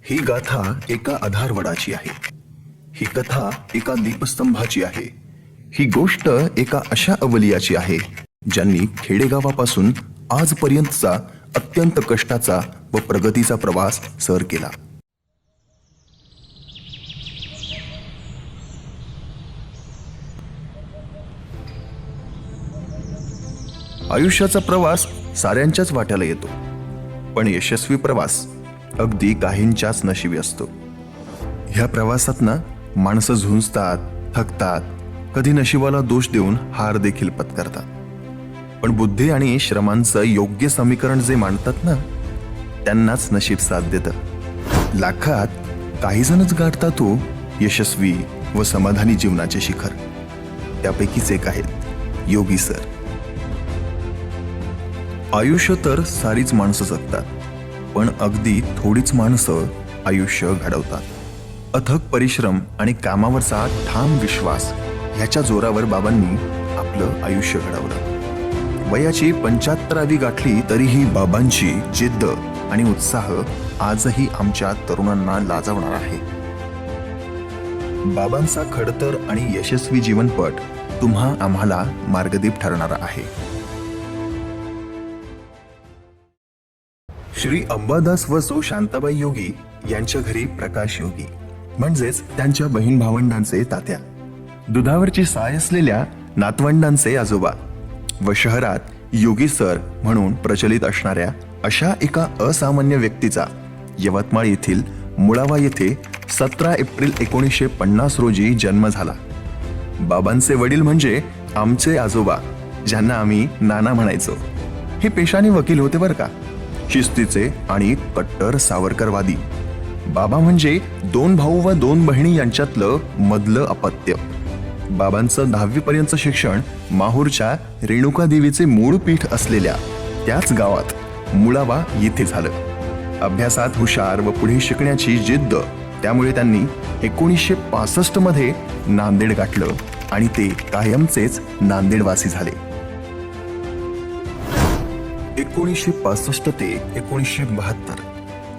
ही गाथा एका आधारवडाची आहे. ही कथा एका दीपस्तंभाची आहे. ही गोष्ट एका अशा अवलियाची आहे ज्यांनी खेडेगावापासून आजपर्यंतचा अत्यंत कष्टाचा व प्रगतीचा प्रवास सर केला. आयुष्याचा प्रवास साऱ्यांच्याच वाट्याला येतो, पण यशस्वी प्रवास अगदी काहींच्याच नशिबी असतो. ह्या प्रवासात ना माणसं झुंजतात, थकतात, कधी नशिबाला दोष देऊन हार देखील पत्करतात. पण बुद्धी आणि श्रमांचं योग्य समीकरण जे मांडतात ना, त्यांनाच नशीब साथ देतं. लाखात काही जणच गाठतात तो यशस्वी व समाधानी जीवनाचे शिखर. त्यापैकीच एक आहेत योगी सर. आयुष्य तर सारीच माणसं जगतात, पण अगदी थोडीच माणसं आयुष्य घडवतात. अथक परिश्रम आणि कामावरचा ठाम विश्वास ह्याच्या जोरावर बाबांनी आपलं आयुष्य घडवलं. वयाची 75वी गाठली तरीही बाबांची जिद्द आणि उत्साह आजही आमच्या तरुणांना लाजवणार आहे. बाबांचा खडतर आणि यशस्वी जीवनपट तुम्हा आम्हाला मार्गदीप ठरणारा आहे. श्री अंबादास व सौ शांताबाई योगी यांच्या घरी प्रकाश योगी म्हणजेच त्यांच्या बहीण भावंडांचे तात्या, दुधावरची साय असलेल्या नातवंडांचे आजोबा व शहरात योगी सर म्हणून प्रचलित असणाऱ्या अशा एका असामान्य व्यक्तीचा यवतमाळ येथील मुळावा येथे 17 एप्रिल 1950 रोजी जन्म झाला. बाबांचे वडील म्हणजे आमचे आजोबा, ज्यांना आम्ही नाना म्हणायचो. हे पेशाने वकील होते बरं का, शिस्तीचे आणि कट्टर सावरकरवादी. बाबा म्हणजे 2 भाऊ व 2 बहिणी यांच्यातलं मधलं अपत्य. बाबांचं 10वी पर्यंत शिक्षण माहूरच्या रेणुका देवीचे मूळ पीठ असलेल्या त्याच गावात मुळावा येथे झालं. अभ्यासात हुशार व पुढे शिकण्याची जिद्द, त्यामुळे त्यांनी 1965 मध्ये नांदेड गाठलं आणि ते कायमचेच नांदेडवासी झाले. 1965 ते 1972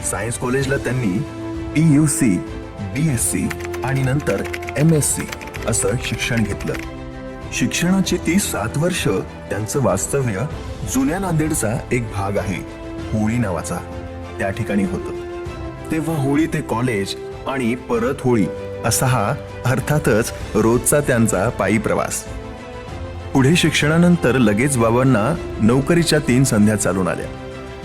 सायन्स कॉलेजला त्यांनी PUC, BSc आणि नंतर MSc असं शिक्षण घेतलं. शिक्षणाची ती 7 वर्ष त्यांचं वास्तव्य जुन्या नांदेडचा एक भाग आहे होळी नावाचा, त्या ठिकाणी होतं. तेव्हा होळी ते कॉलेज आणि परत होळी असा हा अर्थातच रोजचा त्यांचा पायी प्रवास. पुढे शिक्षणानंतर लगेच बाबांना नोकरीच्या 3 संध्या चालून आल्या,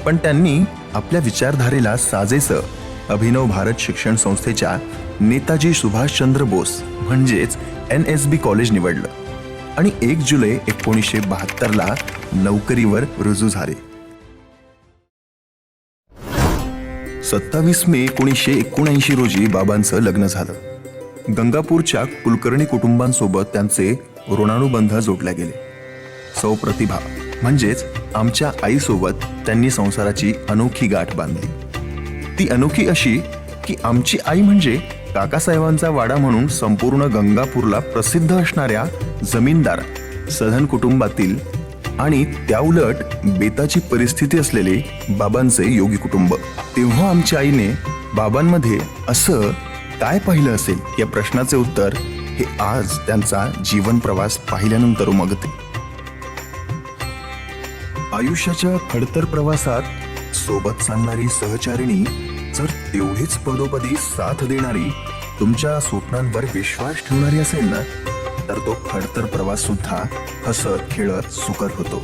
पण त्यांनी आपल्या विचारधारेला साजेसं अभिनव भारत शिक्षण संस्थेच्या नेताजी सुभाषचंद्र बोस म्हणजेच NSB कॉलेज निवडलं आणि 1 जुलै 1972 नोकरीवर रुजू झाले. 27 मे 1979 रोजी बाबांचं लग्न झालं. गंगापूरच्या कुलकर्णी कुटुंबांसोबत त्यांचे ऋणानुबंध जोडले गेले. सौ प्रतिभा म्हणजेच आमच्या आईसोबत त्यांनी संसाराची अनोखी गाठ बांधली. ती अनोखी अशी की आमची आई म्हणजे काकासाहेबांचा वाडा म्हणून संपूर्ण गंगापूरला प्रसिद्ध असणाऱ्या जमीनदार सधन कुटुंबातील आणि त्याउलट बेताची परिस्थिती असलेले बाबांचे योगी कुटुंब. तेव्हा आमच्या आईने बाबांमध्ये असं काय पाहिलं असेल या प्रश्नाचे उत्तर हे आज त्यांचा जीवन प्रवास पाहिल्यानंतर उमगते. आयुष्याच्या खडतर प्रवासात सोबत चालणारी सहचारिणी जर तेवढीच पदोपदी साथ देणारी, तुमच्या स्वप्नांवर विश्वास ठेवणारी असेल ना, तर तो खडतर प्रवास सुद्धा हसत खेळत सुकर होतो.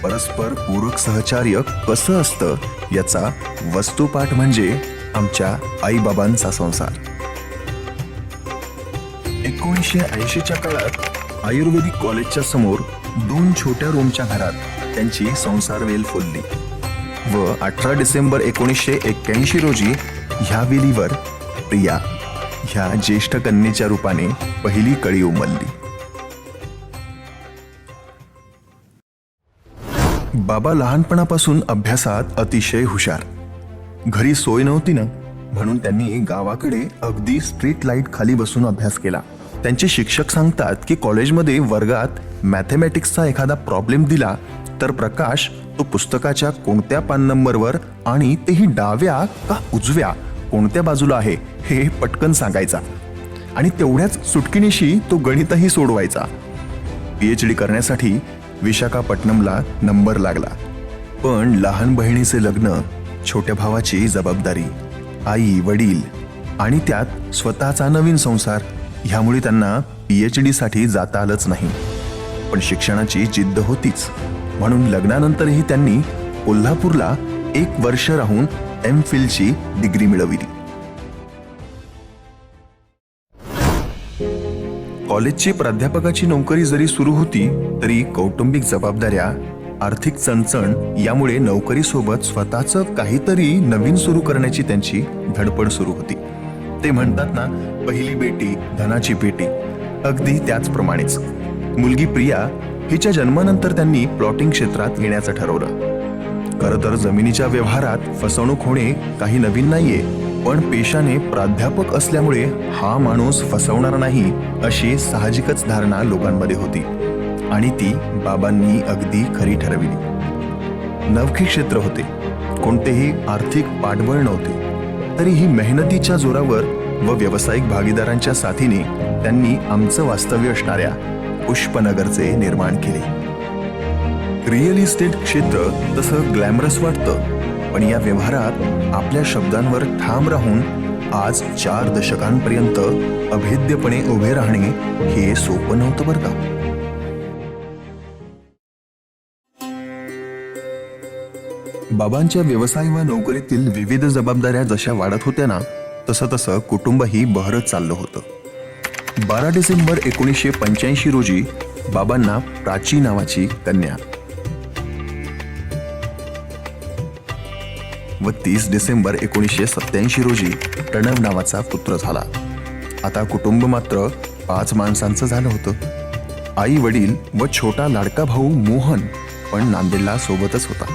परस्पर पूरक सहचार्य कसं असतं याचा वस्तुपाठ म्हणजे आमच्या आईबाबांचा संसार. 1980च्या काळात आयुर्वेदिक कॉलेजच्या समोर 2 छोट्या रूमच्या घरात त्यांची संसार वेल फुलली व 18 डिसेंबर 1981 रोजी ह्या वेलीवर प्रिया ह्या ज्येष्ठ कन्येच्या रूपाने पहिली कळी उमलली. बाबा लहानपणापासून अभ्यासात अतिशय हुशार. घरी सोय नव्हती ना, म्हणून त्यांनी गावाकडे अगदी स्ट्रीट लाईट खाली बसून अभ्यास केला. त्यांचे शिक्षक सांगतात की कॉलेजमध्ये वर्गात मॅथमॅटिक्सचा एखादा प्रॉब्लेम दिला तर प्रकाश तो पुस्तकाच्या कोणत्या पान नंबरवर आणि तेही डाव्या का उजव्या कोणत्या बाजूला आहे हे पटकन सांगायचा आणि तेवढ्याच सुटकिनीशी तो गणितही सोडवायचा. PhD करण्यासाठी विशाखापट्टणमला नंबर लागला, पण लहान बहिणीचे लग्न, छोट्या भावाची जबाबदारी, आई वडील आणि त्यात स्वतःचा नवीन संसार ह्यामुळे त्यांना PhD साठी जाता आलंच नाही. पण शिक्षणाची जिद्द होतीच, म्हणून लग्नानंतरही त्यांनी कोल्हापूरला 1 वर्ष राहून MPhilची डिग्री मिळविली. कॉलेजची प्राध्यापकाची नोकरी जरी सुरू होती तरी कौटुंबिक जबाबदाऱ्या, आर्थिक चणचण यामुळे नोकरीसोबत स्वतःचं काहीतरी नवीन सुरू करण्याची त्यांची धडपड सुरू होती. ते म्हणतात ना, पहिली बेटी धनाची पेटी, अगदी त्याचप्रमाणेच मुलगी प्रिया हिच्या जन्मानंतर त्यांनी प्लॉटिंग क्षेत्रात येण्याचं ठरवलं. खरं तर जमिनीच्या व्यवहारात फसवणूक होणे काही नवीन नाहीये, पण पेशाने प्राध्यापक असल्यामुळे हा माणूस फसवणार नाही अशी साहजिकच धारणा लोकांमध्ये होती आणि ती बाबांनी अगदी खरी ठरविली. नवखे क्षेत्र होते, कोणतेही आर्थिक पाठबळ नव्हते, तरीही मेहनतीच्या जोरावर व व्यावसायिक भागीदारांच्या साथीने त्यांनी आमचं वास्तव्य असणाऱ्या पुष्पनगरचे निर्माण केले. रिअल इस्टेट क्षेत्र तसं ग्लॅमरस वाटतं, पण या व्यवहारात आपल्या शब्दांवर ठाम राहून आज 4 दशकांपर्यंत अभेद्यपणे उभे राहणे हे सोपं नव्हतं बरं का. बाबांच्या व्यवसाय व नोकरीतील विविध जबाबदाऱ्या जशा वाढत होत्या ना, तसं कुटुंबही बहरत चाललं होतं. 12 डिसेंबर 1985 रोजी बाबांना प्राची नावाची कन्या व 30 डिसेंबर 1987 रोजी प्रणव नावाचा पुत्र झाला. आता कुटुंब मात्र 5 माणसांचं झालं होतं. आई वडील व छोटा लाडका भाऊ मोहन पण नांदेडला सोबतच होता.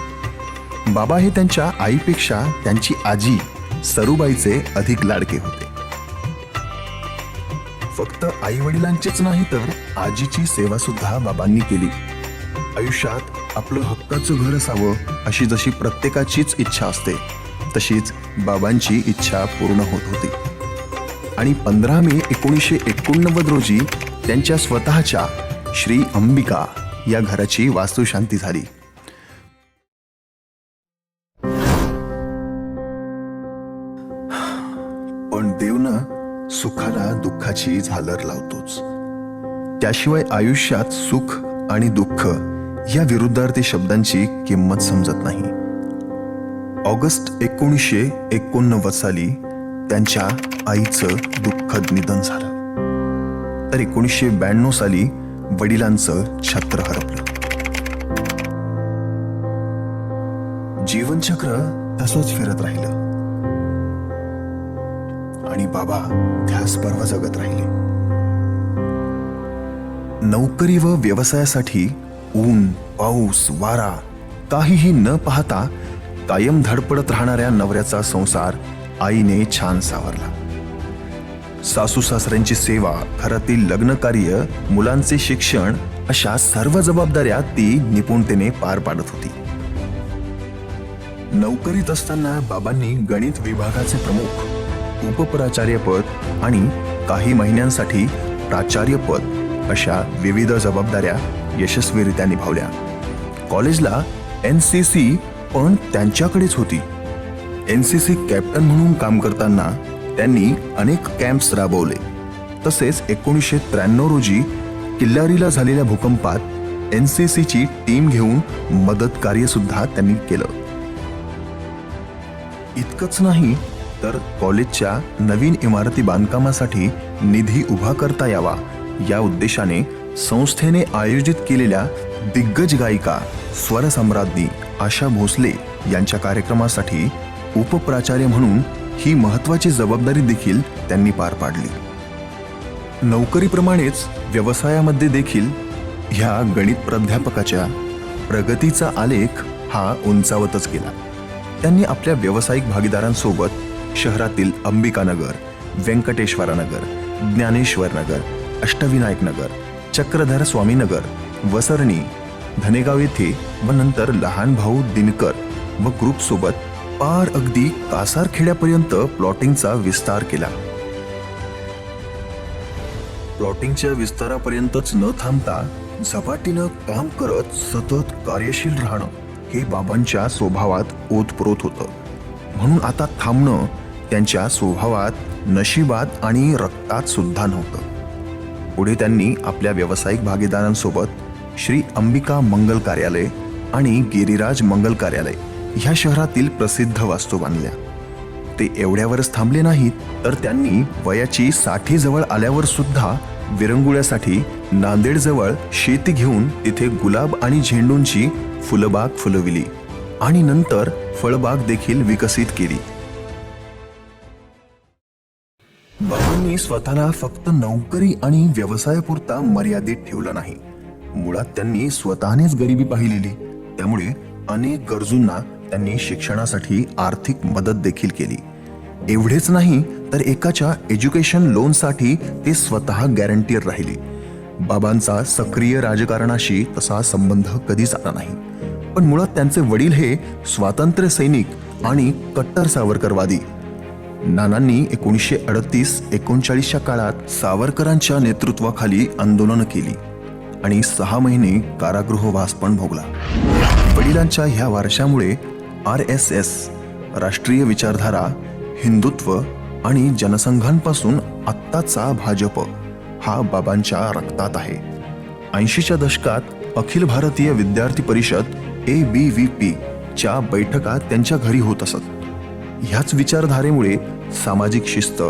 बाबा हे त्यांच्या आईपेक्षा त्यांची आजी सरूबाईचे अधिक लाडके होते. फक्त आई वडिलांचीच नाही तर आजीची सेवा सुद्धा बाबांनी केली. आयुष्यात आपलं हक्काचं घर असावं अशी जशी प्रत्येकाचीच इच्छा असते, तशीच बाबांची इच्छा पूर्ण होत होती. आणि 15 मे 1989 रोजी त्यांच्या स्वतःच्या श्री अंबिका या घराची वास्तुशांती झाली. पण देवनं सुखाला दुःखाची झालर लावतोच. त्याशिवाय आयुष्यात सुख आणि दुःख या विरुद्धार्थी शब्दांची किंमत समजत नाही. ऑगस्ट 1989 साली त्यांच्या आईचं दुःखद निधन झालं, तर 1992 साली वडिलांचं छत्र हरपलं. जीवनचक्र तसंच फिरत राहिलं आणि बाबा ध्यासपर्व जगत राहिले. नोकरी व व्यवसायासाठी ऊन पाऊस वारा काहीही न पाहता कायम धडपडत राहणाऱ्या नवऱ्याचा संसार आईने छान सावरला. सासू सासऱ्यांची सेवा, घरातील लग्न कार्य, मुलांचे शिक्षण अशा सर्व जबाबदाऱ्या ती निपुणतेने पार पाडत होती. नोकरीत असताना बाबांनी गणित विभागाचे प्रमुख, उपप्राचार्यपद आणि काही महिन्यांसाठी प्राचार्यपद अशा विविध जबाबदाऱ्या यशस्वीरित्या निभावल्या. कॉलेजला NCC पण त्यांच्याकडेच होती. NCC कॅप्टन म्हणून काम करताना त्यांनी अनेक कॅम्प्स राबवले. तसेच 1993 रोजी किल्लारीला झालेल्या भूकंपात NCCची टीम घेऊन मदत कार्य सुद्धा त्यांनी केलं. इतकंच नाही तर कॉलेजच्या नवीन इमारती बांधकामासाठी निधी उभा करता यावा या उद्देशाने संस्थेने आयोजित केलेल्या दिग्गज गायिका स्वरसम्राज्ञी आशा भोसले यांच्या कार्यक्रमासाठी उपप्राचार्य म्हणून ही महत्त्वाची जबाबदारी देखील त्यांनी पार पाडली. नोकरीप्रमाणेच व्यवसायामध्ये देखील ह्या गणित प्राध्यापकाच्या प्रगतीचा आलेख हा उंचावतच गेला. त्यांनी आपल्या व्यावसायिक भागीदारांसोबत शहरातील अंबिकानगर, व्यंकटेश्वरनगर, ज्ञानेश्वरनगर, अष्टविनायकनगर, चक्रधर स्वामीनगर, वसरणी, धनेगाव येथे व नंतर लहान भाऊ दिनकर व ग्रुपसोबत पार अगदी कासारखेड्यापर्यंत प्लॉटिंगचा विस्तार केला. प्लॉटिंगच्या विस्तारापर्यंतच न थांबता झपाटीनं काम करत सतत कार्यशील राहणं हे बाबांच्या स्वभावात ओतप्रोत होतं. म्हणून आता थांबणं त्यांच्या स्वभावात, नशिबात आणि रक्तात सुद्धा नव्हतं. पुढे त्यांनी आपल्या व्यावसायिक भागीदारांसोबत श्री अंबिका मंगल कार्यालय आणि गिरिराज मंगल कार्यालय ह्या शहरातील प्रसिद्ध वास्तू बांधल्या. ते एवढ्यावरच थांबले नाहीत, तर त्यांनी वयाची 60 जवळ आल्यावर सुद्धा विरंगुळ्यासाठी नांदेडजवळ शेती घेऊन तिथे गुलाब आणि झेंडूंची फुलबाग फुलविली आणि नंतर फळबाग देखील विकसित केली. बाबांनी स्वतःला फक्त नोकरी आणि व्यवसायापुरता मर्यादित ठेवलं नाही. मुळात त्यांनी स्वतःनेच गरिबी पाहिलेली, त्यामुळे अनेक गरजूंना त्यांनी शिक्षणासाठी आर्थिक मदत देखील केली. एवढेच नाही तर एकाच्या एज्युकेशन लोनसाठी ते स्वतः गॅरंटीयर राहिले. बाबांचा सक्रिय राजकारणाशी तसा संबंध कधीच आला नाही, पण मुळात त्यांचे वडील हे स्वातंत्र्य सैनिक आणि कट्टर सावरकरवादी. नानांनी 1938-39च्या काळात सावरकरांच्या नेतृत्वाखाली आंदोलनं केली आणि 6 महिने कारागृहवास पण भोगला. वडिलांच्या ह्या वारशामुळे RSS, राष्ट्रीय विचारधारा, हिंदुत्व आणि जनसंघांपासून आत्ताचा भाजप हा बाबांच्या रक्तात आहे. 80च्या दशकात अखिल भारतीय विद्यार्थी परिषद ABVP च्या बैठका त्यांच्या घरी होत असत. ह्याच विचारधारेमुळे सामाजिक शिस्त,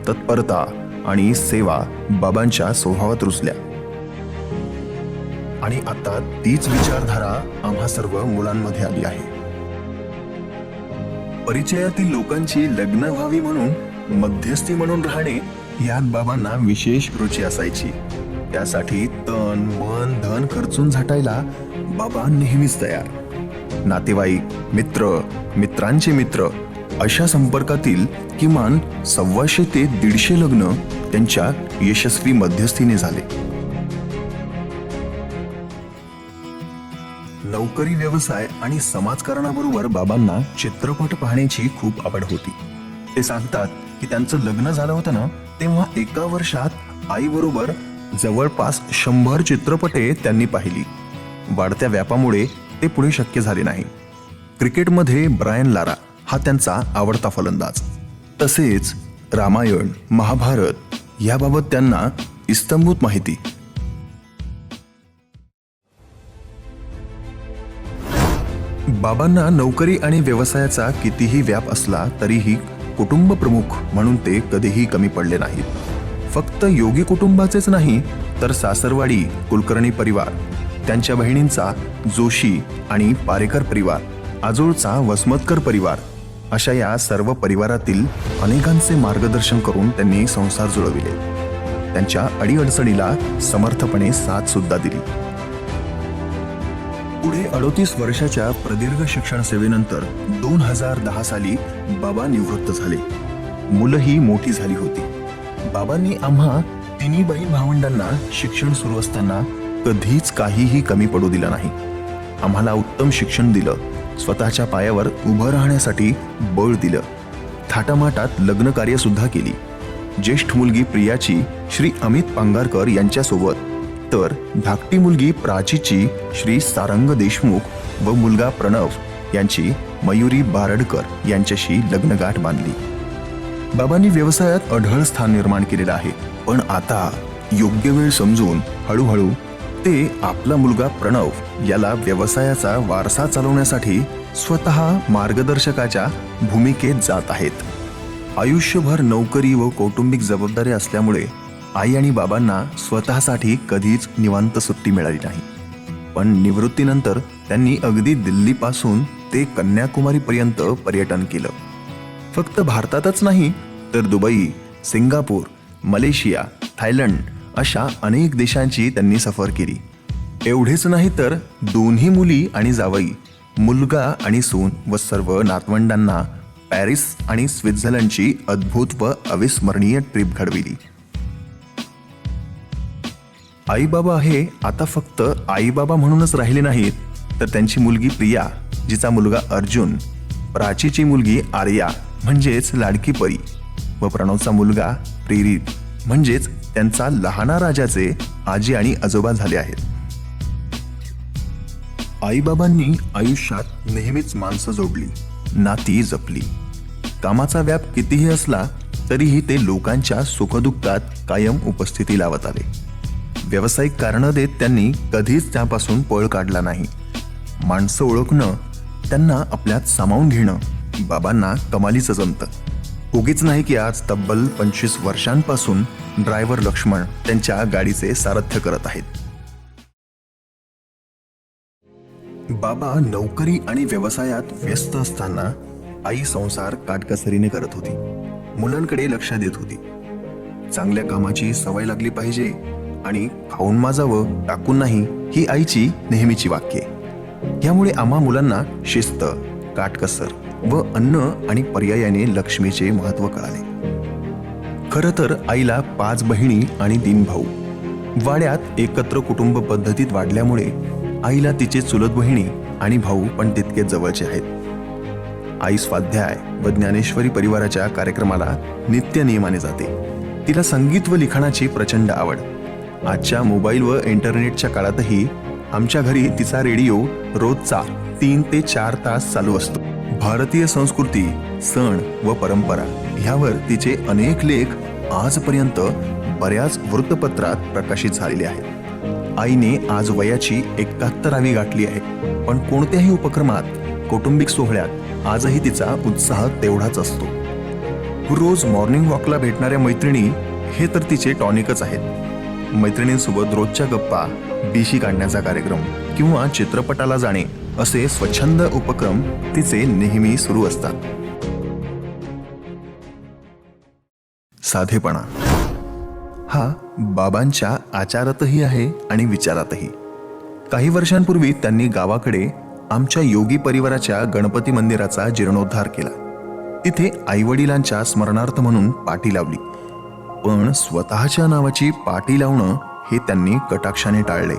तत्परता आणि सेवा बाबांच्या स्वभावात रुजल्या. आणि आता तीच विचारधारा आम्हा सर्व मुलांमध्ये आली आहे. परिचयातील लोकांची लग्न व्हावी म्हणून मध्यस्थी म्हणून राहणे यात बाबांना विशेष रुची असायची. त्यासाठी तन मन धन खर्चून झटायला बाबा नेहमीच तयार. नातेवाईक, मित्र, मित्रांचे मित्र अशा संपर्कातील किमान 125 ते 150 लग्न त्यांच्या यशस्वी मध्यस्थीने झाले. नोकरी, व्यवसाय आणि समाजकारणाबरोबर बाबांना चित्रपट पाहण्याची खूप आवड होती. ते सांगतात की त्यांचं लग्न झालं होतं ना, तेव्हा एका वर्षात आईबरोबर जवळपास 100 चित्रपटे त्यांनी पाहिली. वाढत्या व्यापामुळे ते पुढे शक्य झाले नाही. क्रिकेटमध्ये ब्रायन लारा हा त्यांचा आवडता फलंदाज. तसेच रामायण, महाभारत याबाबत त्यांना इत्थंभूत माहिती. बाबांना नोकरी आणि व्यवसायाचा कितीही व्याप असला तरीही कुटुंब प्रमुख म्हणून ते कधीही कमी पडले नाहीत. फक्त योगी कुटुंबाचेच नाही तर सासरवाडी कुलकर्णी परिवार, त्यांच्या बहिणींचा जोशी आणि पारेकर परिवार, आजोळचा वसमतकर परिवार अशा या सर्व परिवारातील अनेकांचे मार्गदर्शन करून त्यांनी संसार जुळविले. त्यांच्या अडीअडचणीला समर्थपणे साथ सुद्धा दिली. पुढे 38 वर्षाच्या प्रदीर्घ शिक्षण सेवेनंतर 2010 साली बाबा निवृत्त झाले. मुलंही मोठी झाली होती. बाबांनी आम्हा तिन्ही बहीण भावंडांना शिक्षण सुरू असताना कधीच काहीही कमी पडू दिलं नाही. आम्हाला उत्तम शिक्षण दिलं, स्वतःच्या पायावर उभं राहण्यासाठी बळ दिलं. थाटामाटात लग्न कार्य सुद्धा केली. ज्येष्ठ मुलगी प्रियाची श्री अमित पांगारकर यांच्यासोबत, तर धाकटी मुलगी प्राचीची श्री सारंग देशमुख व मुलगा प्रणव यांची मयुरी बारडकर यांच्याशी लग्नगाठ बांधली. बाबांनी व्यवसायात अढळ स्थान निर्माण केलेलं आहे, पण आता योग्य वेळ समजून हळूहळू ते आपला मुलगा प्रणव याला व्यवसायाचा वारसा चालवण्यासाठी स्वतः मार्गदर्शकाच्या भूमिकेत जात आहेत. आयुष्यभर नोकरी व कौटुंबिक जबाबदारी असल्यामुळे आई आणि बाबांना स्वतःसाठी कधीच निवांत सुट्टी मिळाली नाही. पण निवृत्तीनंतर त्यांनी अगदी दिल्लीपासून ते कन्याकुमारीपर्यंत पर्यटन केलं. फक्त भारतातच नाही तर दुबई, सिंगापूर, मलेशिया, थायलंड अशा अनेक देशांची त्यांनी सफर केली. एवढेच नाही तर दोन्ही मुली आणि जावई, मुलगा आणि सून व सर्व नातवंडांना पॅरिस आणि स्वित्झर्लंडची अद्भुत व अविस्मरणीय ट्रिप घडविली. आईबाबा हे आता फक्त आईबाबा म्हणूनच राहिले नाहीत, तर त्यांची मुलगी प्रिया, जिचा मुलगा अर्जुन प्राचीची मुलगी आर्या म्हणजेच लाडकी परी व प्रणवचा मुलगा प्रेरित म्हणजेच त्यांचा लहाना राजाचे आजी आणि आजोबा झाले आहेत. आईबाबांनी आयुष्यात नेहमीच माणसं जोडली, नाती जपली. कामाचा व्याप कितीही असला तरीही ते लोकांच्या सुखदुःखात कायम उपस्थिती लावत आले. व्यावसायिक कारणं देत त्यांनी कधीच त्यापासून पळ काढला नाही. माणसं ओळखणं, त्यांना आपल्यात सामावून घेणं बाबांना कमालीचं जमतं. उगीच नाही की आज तब्बल 25 वर्षांपासून ड्रायव्हर लक्ष्मण त्यांच्या गाडीचे सारथ्य करत आहेत. बाबा नोकरी आणि व्यवसायात व्यस्त असताना आई संसार काटकसरीने करत होती, मुलांकडे लक्ष देत होती. चांगल्या कामाची सवय लागली पाहिजे आणि खाऊन माजावं, टाकून नाही, ही आईची नेहमीची वाक्ये. यामुळे आम्हा मुलांना शिस्त, काटकसर व अन्न आणि पर्यायाने लक्ष्मीचे महत्व कळाले. खरं तर आईला 5 बहिणी आणि 3 भाऊ. वाड्यात एकत्र कुटुंब पद्धतीत वाढल्यामुळे आईला तिचे चुलत बहिणी आणि भाऊ पण तितकेच जवळचे आहेत. आई स्वाध्याय व ज्ञानेश्वरी परिवाराच्या कार्यक्रमाला नित्य नियमाने जाते. तिला संगीत व लिखाणाची प्रचंड आवड. आजच्या मोबाईल व इंटरनेटच्या काळातही आमच्या घरी तिचा रेडिओ रोजचा 3 ते 4 तास चालू असतो. भारतीय संस्कृती, सण व परंपरा ह्यावर तिचे अनेक लेख आजपर्यंत बऱ्याच वृत्तपत्रात प्रकाशित झालेले आहेत. आईने आज वयाची 71वी गाठली आहे, पण कोणत्याही उपक्रमात, कौटुंबिक सोहळ्यात आजही तिचा उत्साह तेवढाच असतो. रोज मॉर्निंग वॉकला भेटणाऱ्या मैत्रिणी हे तर तिचे टॉनिकच आहेत. मैत्रिणींसोबत रोजच्या गप्पा, बिशी काढण्याचा कार्यक्रम किंवा चित्रपटाला जाणे असे स्वच्छंद उपक्रम तिचे नेहमी सुरू असतात. साधेपणा हा बाबांच्या आचारातही आहे आणि विचारातही. काही वर्षांपूर्वी त्यांनी गावाकडे आमच्या योगी परिवाराच्या गणपती मंदिराचा जीर्णोद्धार केला. तिथे आईवडिलांच्या स्मरणार्थ म्हणून पाटी लावली, पण स्वतःच्या नावाची पाटी लावणं हे त्यांनी कटाक्षाने टाळले.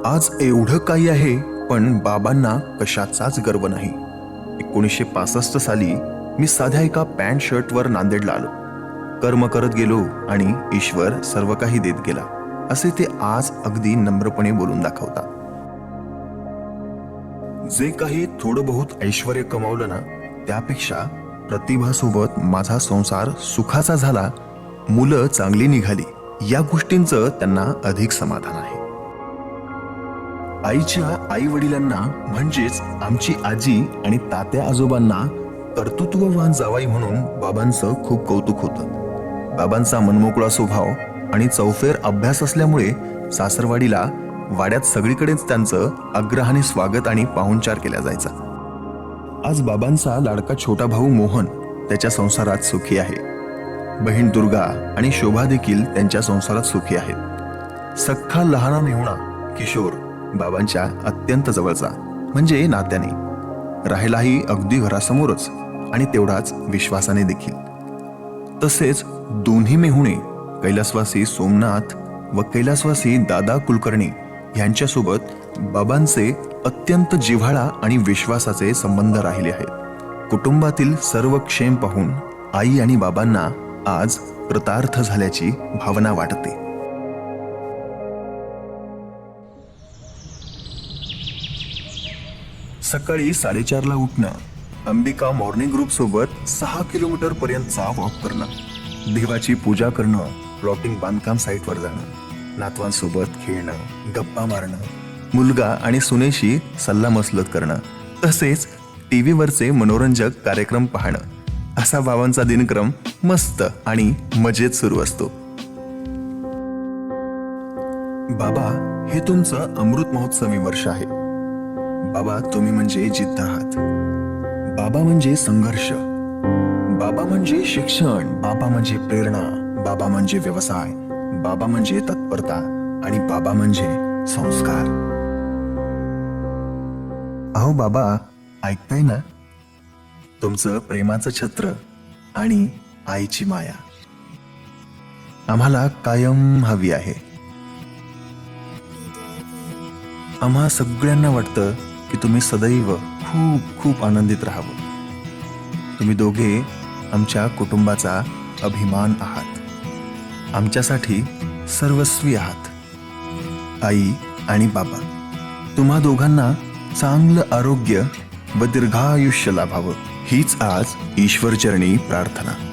आज एवढं काही आहे, पण बाबांना कशाचाच गर्व नाही. 1965 साली मी साध्या एका पॅन्ट शर्टवर नांदेडला आलो. कर्म करत गेलो आणि ईश्वर सर्व काही देत गेला, असे ते आज अगदी नम्रपणे बोलून दाखवतात. जे काही थोडं बहुत ऐश्वर कमावलं ना, त्यापेक्षा प्रतिभासोबत माझा संसार सुखाचा झाला, मुलं चांगली निघाली, या गोष्टींचं त्यांना अधिक समाधान आहे. आईच्या आई वडिलांना म्हणजेच आमची आजी आणि तात्या आजोबांना कर्तृत्ववान जावाई म्हणून बाबांचं खूप कौतुक होतं. बाबांचा मनमोकळा स्वभाव आणि चौफेर अभ्यास असल्यामुळे सासरवाडीला, वाड्यात सगळीकडेच त्यांचं आग्रहाने स्वागत आणि पाहुणचार केला जायचा. आज बाबांचा लाडका छोटा भाऊ मोहन त्याच्या संसारात सुखी आहे. बहीण दुर्गा आणि शोभा देखील त्यांच्या संसारात सुखी आहेत. सख्खा लहाना मेहुणा किशोर बाबांच्या अत्यंत जवळचा, म्हणजे नात्याने, राहिलाही अगदी घरासमोरच आणि तेवढाच विश्वासाने देखील. तसेच दोन्ही मेहुणे कैलासवासी सोमनाथ व कैलासवासी दादा कुलकर्णी यांच्यासोबत बाबांचे अत्यंत जिव्हाळा आणि विश्वासाचे संबंध राहिले आहेत. कुटुंबातील सर्व क्षेम पाहून आई आणि बाबांना आज कृतार्थ झाल्याची भावना वाटते. सकाळी 4:30ला उठणं, अंबिका मॉर्निंग ग्रुप सोबत 6 किलोमीटर पर्यंतचा वॉक करणं, देवाची पूजा करणं, प्लॉटिंग बांधकाम साईटवर जाणं, नातवांसोबत खेळणं, गप्पा मारणं, मुलगा आणि सुनेशी सल्लामसलत करणं, तसेच टीव्हीवरचे मनोरंजक कार्यक्रम पाहणं, असा बाबांचा दिनक्रम मस्त आणि मजेत सुरू असतो. बाबा, हे तुमचं अमृत महोत्सवी वर्ष आहे. बाबा, तुम्ही म्हणजे जिद्द आहात. बाबा म्हणजे संघर्ष. बाबा म्हणजे शिक्षण. बाबा म्हणजे प्रेरणा. बाबा म्हणजे व्यवसाय. बाबा म्हणजे तत्परता. आणि बाबा म्हणजे संस्कार. अहो बाबा, ऐकताय ना? तुमचं प्रेमाचं छत्र आणि आईची माया आम्हाला कायम हवी आहे. आम्हा सगळ्यांना वाटतं की तुम्ही सदैव खूप खूप आनंदित राहावं. तुम्ही दोघे आमच्या कुटुंबाचा अभिमान आहात. आमच्यासाठी सर्वस्वी आहात. आई आणि बाबा, तुम्हा दोघांना चांगलं आरोग्य व दीर्घायुष्य लाभावं हीच आज ईश्वरचरणी प्रार्थना.